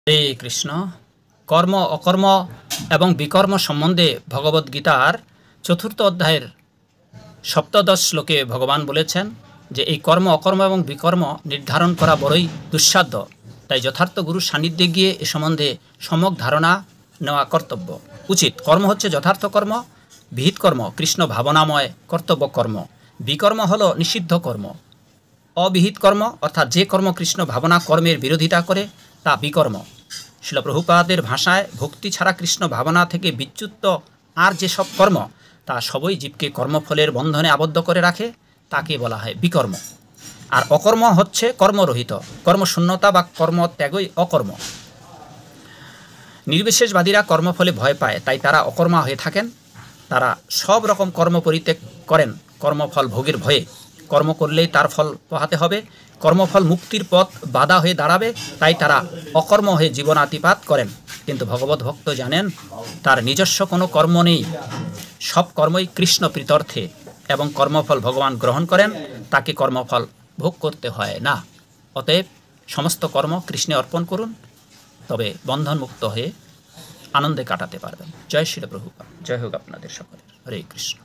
হরে কৃষ্ণ। কর্ম অকর্ম এবং বিকর্ম সম্বন্ধে ভগবদ্গীতার চতুর্থ অধ্যায়ের সপ্তদশ শ্লোকে ভগবান বলেছেন যে এই কর্ম অকর্ম এবং বিকর্ম নির্ধারণ করা বড়ই দুঃসাধ্য, তাই যথার্থ গুরুর সান্নিধ্যে গিয়ে এ সম্বন্ধে সম্যক ধারণা নেওয়া কর্তব্য উচিত। কর্ম হচ্ছে যথার্থ কর্ম, বিহিত কর্ম কৃষ্ণ ভাবনাময় কর্তব্য কর্ম, বিকর্ম হল নিষিদ্ধ কর্ম, অবিহিত কর্ম অর্থাৎ যে কর্ম কৃষ্ণ ভাবনা কর্মের বিরোধিতা করে তা বিকর্ম। শিল প্রভুপাদের ভাষায় ভক্তি ছাড়া কৃষ্ণ ভাবনা থেকে বিচ্যুত আর যেসব কর্ম তা সবই জীবকে কর্মফলের বন্ধনে আবদ্ধ করে রাখে, তাকে বলা হয় বিকর্ম। আর অকর্ম হচ্ছে কর্মরহিত, কর্মশূন্যতা বা কর্মত্যাগই অকর্ম। নির্বিশেষবাদীরা কর্মফলে ভয় পায়, তাই তারা অকর্মা হয়ে থাকেন। তারা সব রকম কর্ম পরিত্যাগ করেন কর্মফল ভোগের ভয়ে। কর্ম করলেই তার ফল পোহাতে হবে, কর্মফল মুক্তির পথ বাধা হয়ে দাঁড়াবে, তাই তারা অকর্ম হয়ে জীবনাতিপাত করেন। কিন্তু ভগবত ভক্ত জানেন তার নিজস্ব কোনো কর্ম নেই, সব কর্মই কৃষ্ণ প্রীত্যর্থে এবং কর্মফল ভগবান গ্রহণ করেন, তাকে কর্মফল ভোগ করতে হয় না। অতএব সমস্ত কর্ম কৃষ্ণে অর্পণ করুন, তবে বন্ধনমুক্ত হয়ে আনন্দে কাটাতে পারবেন। জয় শ্রী প্রভুপাদ। জয় হোক আপনাদের সকলের। হরে কৃষ্ণ।